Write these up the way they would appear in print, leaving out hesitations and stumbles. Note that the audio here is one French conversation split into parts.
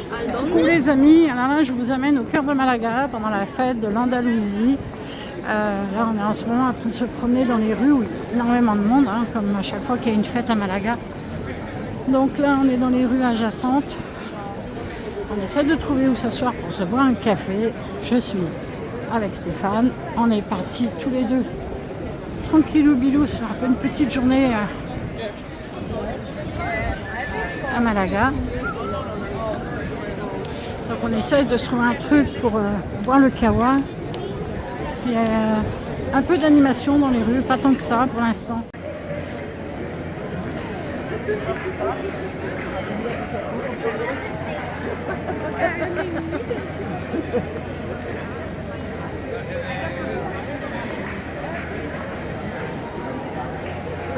Coucou les amis, alors là je vous amène au cœur de Malaga pendant la fête de l'Andalousie. Là on est en ce moment en train de se promener dans les rues où il y a énormément de monde, hein, comme à chaque fois qu'il y a une fête à Malaga. Donc là on est dans les rues adjacentes. On essaie de trouver où s'asseoir pour se boire un café. Je suis avec Stéphane. On est partis tous les deux tranquillou bilou sur un peu une petite journée à Malaga. Donc on essaye de se trouver un truc pour boire le kawa. Il y a un peu d'animation dans les rues, pas tant que ça pour l'instant.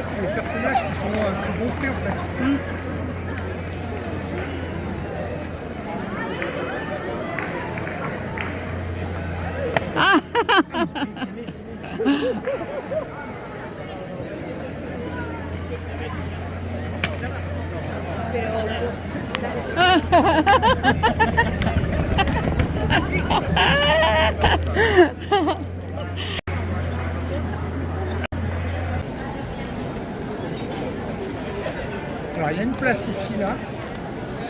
C'est des personnages qui sont assez gonflés en fait. Alors il y a une place ici là,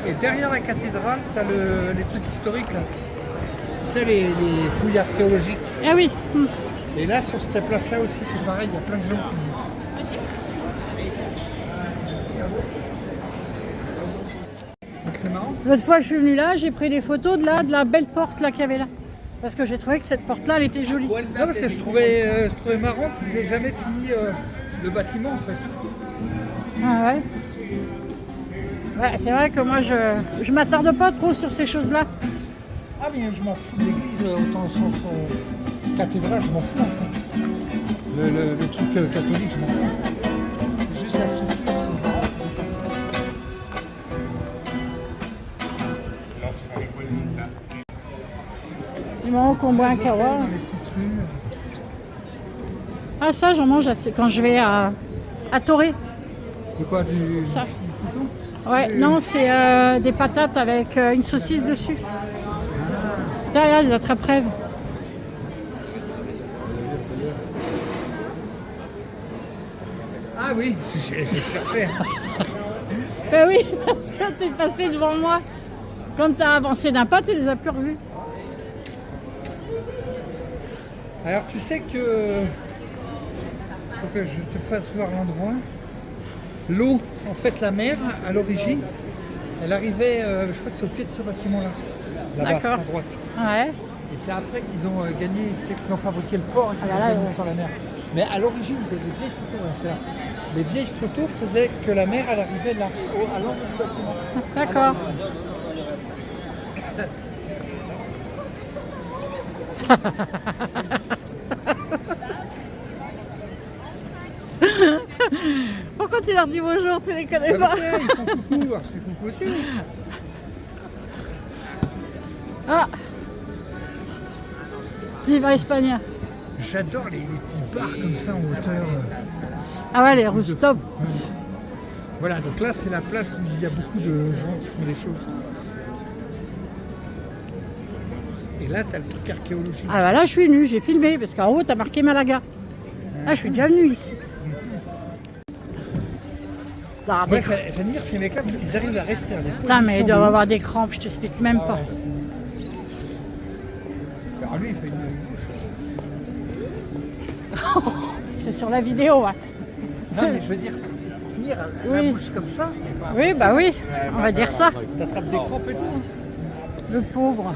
et derrière la cathédrale, tu as les trucs historiques là. Tu sais, les fouilles archéologiques. Ah oui. Et là sur cette place là aussi c'est pareil, il y a plein de gens qui... Donc c'est marrant. L'autre fois je suis venue là, j'ai pris des photos de la belle porte là qu'il y avait là. Parce que j'ai trouvé que cette porte là elle était jolie. Non, parce que je trouvais marrant qu'ils aient jamais fini le bâtiment en fait. Ah ouais. Ouais, c'est vrai que moi je m'attarde pas trop sur ces choses-là. Ah mais je m'en fous de l'église, autant son cathédrale, je m'en fous en fait. Le truc catholique, je m'en fous. C'est juste la structure, c'est marrant. Du moment qu'on boit un kawa. Dans les petites rues. Ah ça j'en mange quand je vais à Toré. C'est quoi du... Ça. du poisson? Ouais, non, c'est des patates avec une saucisse dessus. Derrière, des attrape-rêves. Ah oui, j'ai cherché. Ben oui, parce que t'es passé devant moi. Quand t'as avancé d'un pas, tu les as plus revus. Alors tu sais que... faut que je te fasse voir l'endroit. L'eau, en fait la mer, à l'origine, elle arrivait, je crois que c'est au pied de ce bâtiment-là. Là-bas, D'accord. à droite. Ouais. Et c'est après qu'ils ont gagné, tu sais, qu'ils ont fabriqué le port et qu'ils Ah ont là là, gagné ouais. sur la mer. Mais à l'origine, il y a des vieilles photos, hein, c'est là. Les vieilles photos faisaient que la mer, elle arrivait là, à l'angle du bâtiment. D'accord. Pourquoi tu leur dis bonjour, tu les connais pas? Ils font coucou, alors je fais coucou aussi. Ah, Viva Espagne. J'adore les petits bars comme ça en hauteur. Ah ouais, les rooftops. Voilà, donc là c'est la place où il y a beaucoup de gens qui font des choses. Et là tu as le truc archéologique. Ah bah là, je suis venue, j'ai filmé, parce qu'en haut, t'as marqué Malaga. Ah, je suis déjà venue ici. Ah, Ouais, j'admire ces mecs là parce qu'ils arrivent à rester à des putain, mais ils positions doivent de avoir des crampes, je t'explique même ouf. pas. Ah ouais. Alors lui il fait une bouche. C'est sur la vidéo, hein. Non mais je veux dire, tenir la Oui. bouche comme ça, c'est pas... Oui, bah oui, on va dire ça. T'attrapes des crampes et tout. Hein. Le pauvre.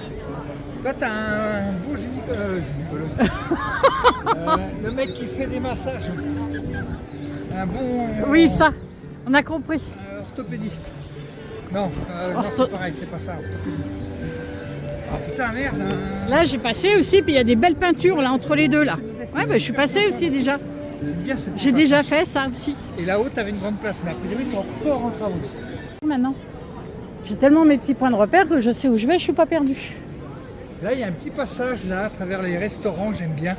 Toi t'as un beau gynécologue. Le mec qui fait des massages. Un bon... Oui, ça, on a compris. Orthopédiste. Non, non c'est pareil, c'est pas ça, orthopédiste. Ah putain, merde hein. Là, j'ai passé aussi, puis il y a des belles peintures là entre les deux là. Ouais, bah je suis passée aussi déjà. C'est bien, c'est J'ai déjà fait ça aussi. Et là-haut, t'avais une grande place, mais a priori, ils sont encore en travaux. Maintenant, j'ai tellement mes petits points de repère que je sais où je vais, je suis pas perdue. Là, il y a un petit passage là, à travers les restaurants, j'aime bien.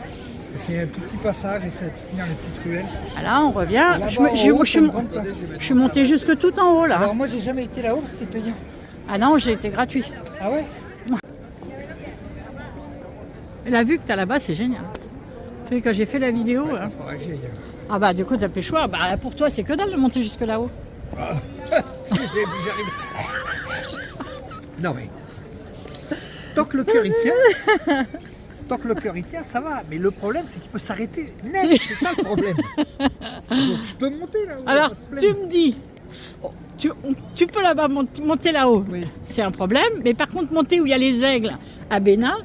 C'est un tout petit passage et ça finit les petites ruelles. Ah là, on revient. Là-bas, en haut, c'est une grande place. Je suis montée jusque tout en haut là. Alors moi, j'ai jamais été là-haut, c'est payant. Ah non, j'ai été gratuit. Ah ouais? Et la vue que tu as là-bas, c'est génial. Tu sais, quand j'ai fait la vidéo, Il faudra que j'y aille. ah bah du coup, tu n'as plus le choix. Bah, pour toi, c'est que dalle de monter jusque là-haut. J'arrive. Non mais. Tant que le cœur y tient. Tant que le cœur y tient, ça va. Mais le problème, c'est qu'il peut s'arrêter net. C'est ça le problème. Donc, je peux monter là-haut. Alors, tu me dis, tu peux là-bas monter là-haut. Oui. C'est un problème. Mais par contre, monter où il y a les aigles à Bénin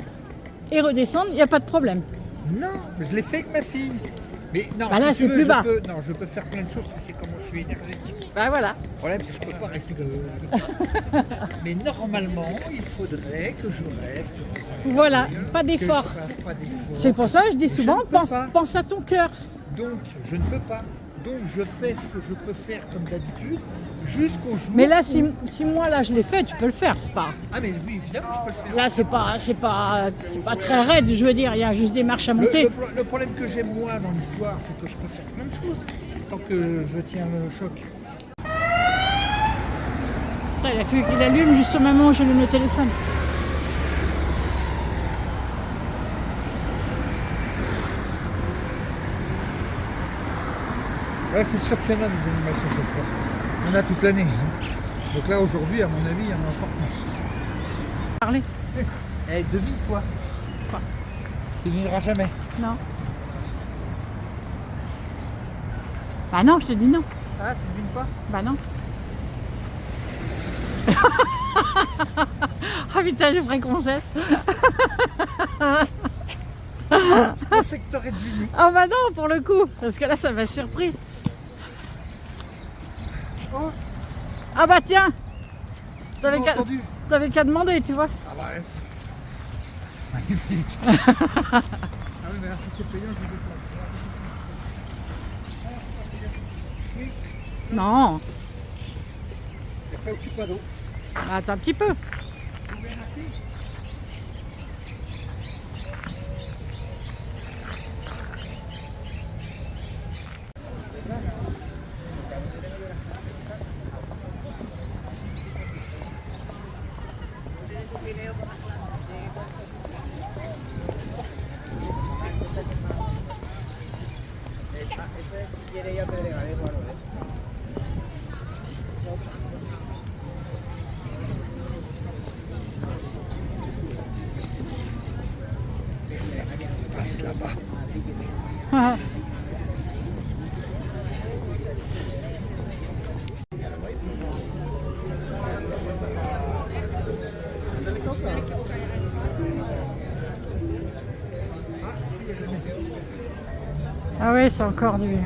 et redescendre, il n'y a pas de problème. Non, je l'ai fait avec ma fille. Mais non, Bah là, si tu c'est veux, plus bas. Je peux faire plein de choses, tu sais comment je suis énergique. Bah voilà. Le problème, c'est que je ne peux pas rester comme mais normalement, il faudrait que je reste. Voilà, pas Que je d'effort. fasse pas d'effort. C'est pour ça que je dis souvent, ne peux pas. pense à ton cœur. Donc, je ne peux pas. Donc, je fais ce que je peux faire comme d'habitude jusqu'au jour. Mais là, où- si moi là je l'ai fait, tu peux le faire, c'est pas. Ah, mais oui, évidemment, je peux le faire. Là, c'est pas très raide, je veux dire, il y a juste des marches à monter. Le problème que j'ai moi dans l'histoire, c'est que je peux faire plein de choses tant que je tiens le choc. Putain, il a fallu qu'il allume juste au moment où j'allume le téléphone. Là, c'est sûr qu'il y en a des animations sur le parc. Il y en a toute l'année. Hein. Donc là, aujourd'hui, à mon avis, il y en a encore plus. Parler? Eh, devine quoi? Quoi? Tu devineras jamais. Non. Bah non, je te dis non. Ah, tu devines pas? Bah non. Ah putain, les vraies grossesses. Je pensais que t'aurais deviné. Ah bah non, pour le coup, parce que là, ça m'a surpris. Oh, Ah bah tiens, j'ai t'avais entendu. qu'à demander, tu vois. Ah bah ouais, c'est magnifique. Ah oui, mais là, si c'est payant, je ne veux pas. Oui, Non, et ça occupe pas d'eau. attends un petit peu. Vous verrez rater. Qu'est-ce qui se passe là-bas? Ah, Ah ouais, c'est encore du...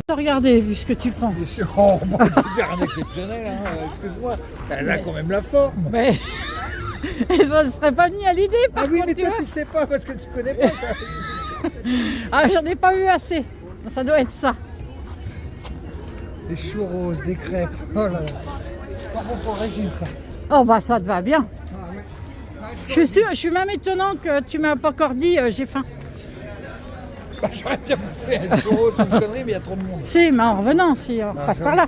Regardez, vu ce que tu penses. Oh, bon, c'est un exceptionnel, hein. Excuse-moi. Elle a quand même la forme. Mais... Et ça ne serait pas mis à l'idée, par Ah oui, contre, mais tu toi vois. tu sais pas parce que tu connais pas ça. Ah, j'en ai pas eu assez. Ça doit être ça. Des churros, des crêpes. Oh là là. Pas bon pour le régime ça. Oh bah ça te va bien. Ah, ouais. Ah, Je suis même étonnant que tu m'as pas encore dit j'ai faim. Bah, j'aurais bien bouffé un churros, c'est une connerie, mais il y a trop de monde. Si, mais en revenant, si on passe par là.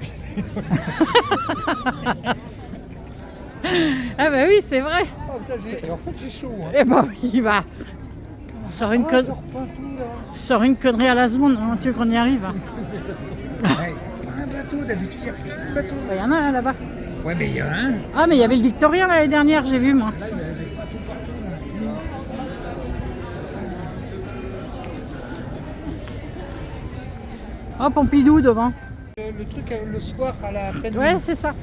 Ah bah oui, c'est vrai. Oh, putain, et en fait j'ai chaud. Hein. Eh ben oui, bah. Sors une, Ah, sors pas tout là. sors une connerie à la seconde, hein, tu veux qu'on y arrive. Hein. Ouais, pas un bateau, d'habitude il y a plein de bateaux. Bah, y en a un là-bas. Ouais, mais il y en a un. Ah, mais il y avait le Victorien l'année dernière, j'ai vu moi. Là, il y a des bateaux partout. Là. Oh, Pompidou devant. Le truc le soir à la pleine Ouais, lune, c'est ça.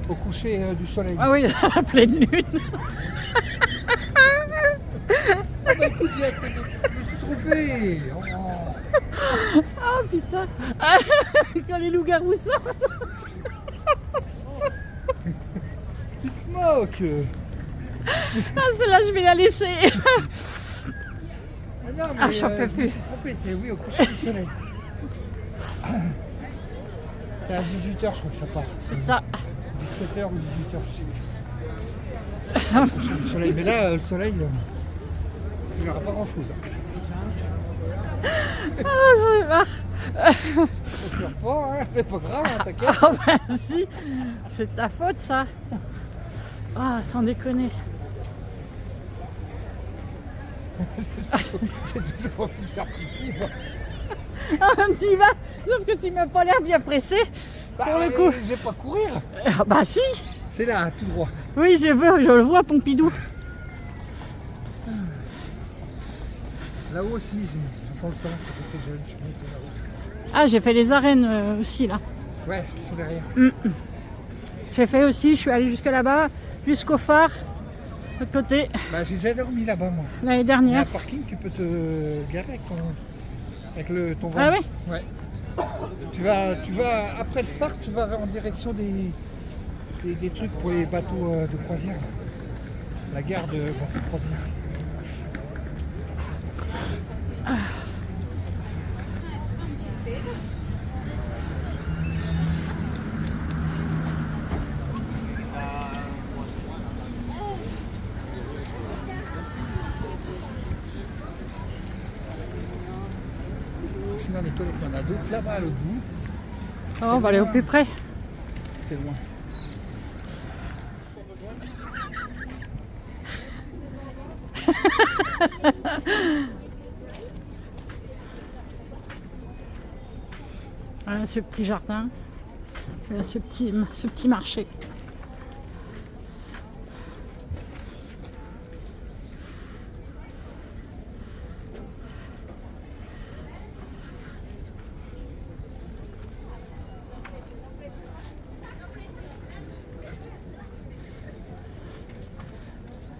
au coucher du soleil. Ah oui, à la pleine lune. Ah bah écoute, je me suis trompé. Oh. Oh putain. Ah, quand les loups-garous sortent. Tu te moques. Ah, celle-là, je vais la laisser. Ah non, mais Ah, j'en peux je me plus. suis trompé, c'est oui, au coucher du soleil. C'est à 18h, je crois que ça part. C'est ça. 17h ou 18h, je sais plus. Le soleil, mais là, le soleil, il n'y aura pas grand-chose. J'en ai marre. Ne pleure pas, hein, c'est pas grave, hein, t'inquiète. Ah bah si, c'est ta faute ça. Ah, sans déconner. J'ai toujours envie de faire pipi, moi. Ah, tu y vas, sauf que tu m'as pas l'air bien pressé. Pour le coup. Je vais pas courir. Ah, bah si. C'est là, tout droit. Oui, je le vois, Pompidou. Là-haut aussi, j'ai pas le temps quand j'étais jeune, je suis monté là-haut. Ah, j'ai fait les arènes aussi là. Ouais, ils sont derrière. J'ai fait aussi, je suis allée jusque là-bas, jusqu'au phare, de l'autre côté, Bah, j'ai déjà dormi là-bas, moi. l'année Il y a un dernière. parking, tu peux te garer avec ton van. Ah ouais? Ouais. Tu vas après le phare, tu vas en direction des trucs pour les bateaux de croisière. Là. La gare de bateaux de croisière. Sinon, les toilettes, il y en a d'autres là-bas à l'autre bout. Oh, on va aller au plus près. C'est loin. Voilà ce petit jardin, voilà ce petit marché.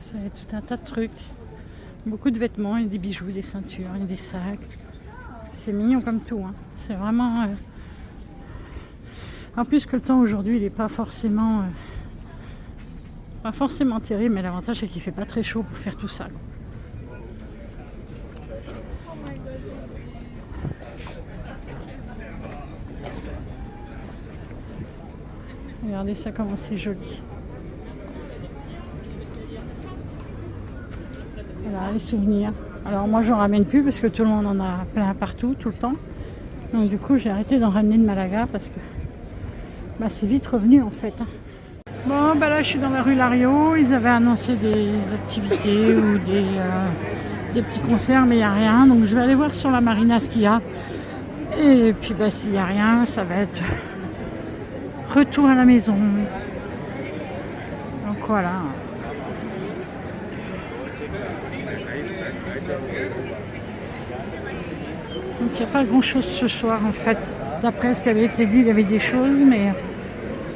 Ça y a tout un tas de trucs. Beaucoup de vêtements, il y a des bijoux, des ceintures, il y a des sacs. C'est mignon comme tout. Hein. C'est vraiment... En plus que le temps aujourd'hui, il n'est pas forcément terrible, mais l'avantage c'est qu'il fait pas très chaud pour faire tout ça. Regardez ça comment c'est joli. Voilà les souvenirs. Alors moi j'en ramène plus parce que tout le monde en a plein partout, tout le temps. Donc du coup j'ai arrêté d'en ramener de Malaga parce que c'est vite revenu en fait. Bon là je suis dans la rue Lariot, ils avaient annoncé des activités ou des petits concerts mais il n'y a rien. Donc je vais aller voir sur la marina ce qu'il y a. Et puis s'il n'y a rien, ça va être retour à la maison. Donc voilà. Donc il n'y a pas grand chose ce soir en fait. D'après ce qui avait été dit, il y avait des choses, mais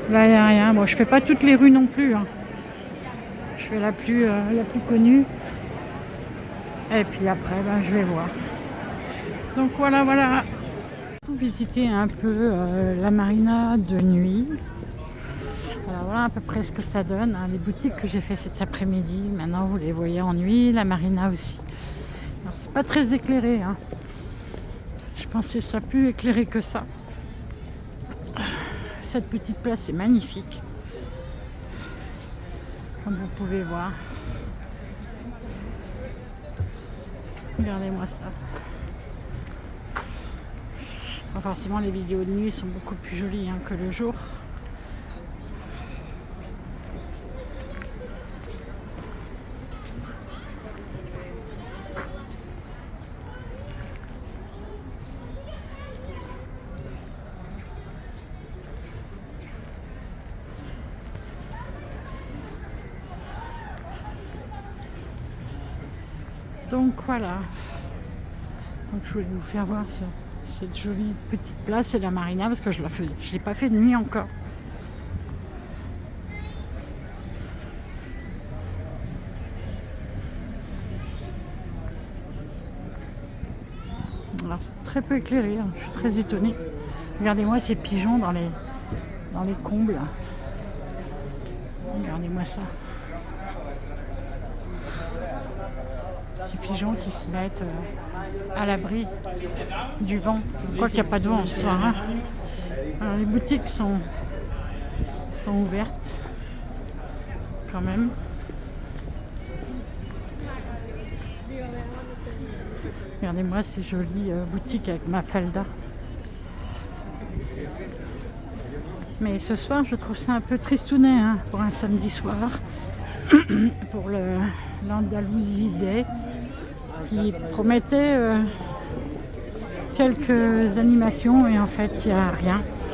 là il n'y a rien. Bon, je fais pas toutes les rues non plus. Hein. Je fais la plus connue. Et puis après, je vais voir. Donc voilà. Pour visiter un peu la marina de nuit. Alors voilà à peu près ce que ça donne. Hein. Les boutiques que j'ai fait cet après-midi, maintenant vous les voyez en nuit, la marina aussi. Alors c'est pas très éclairé. Hein. Je pensais ça plus éclairé que ça. Cette petite place est magnifique. Comme vous pouvez voir. Regardez-moi ça. Enfin, forcément les vidéos de nuit sont beaucoup plus jolies que le jour. Donc voilà. Donc je voulais vous faire voir cette jolie petite place et la marina parce que je l'ai pas fait de nuit encore. Alors c'est très peu éclairé, je suis très étonnée. Regardez-moi ces pigeons dans les combles. Regardez-moi ça. Ces pigeons qui se mettent à l'abri du vent. Je crois qu'il n'y a pas de vent ce soir. Hein. Alors, les boutiques sont ouvertes quand même. Regardez-moi ces jolies boutiques avec Mafalda. Mais ce soir, je trouve ça un peu tristounet hein, pour un samedi soir, pour l'Andalousie Day, qui promettait quelques animations et en fait, il n'y a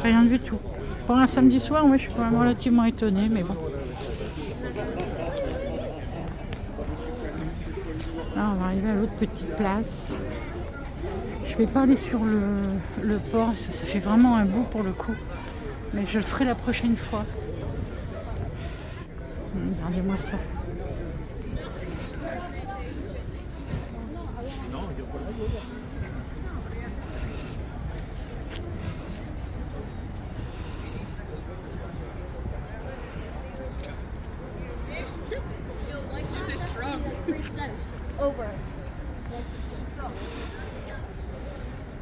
rien du tout. Pour un samedi soir, moi, je suis quand même relativement étonnée, mais bon. Là, on va arriver à l'autre petite place. Je vais pas aller sur le port, parce que ça fait vraiment un bout pour le coup. Mais je le ferai la prochaine fois. Regardez-moi ça.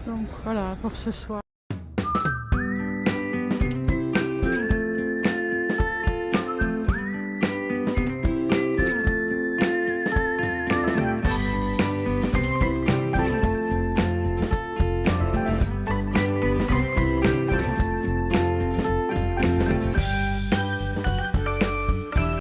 Donc voilà pour ce soir.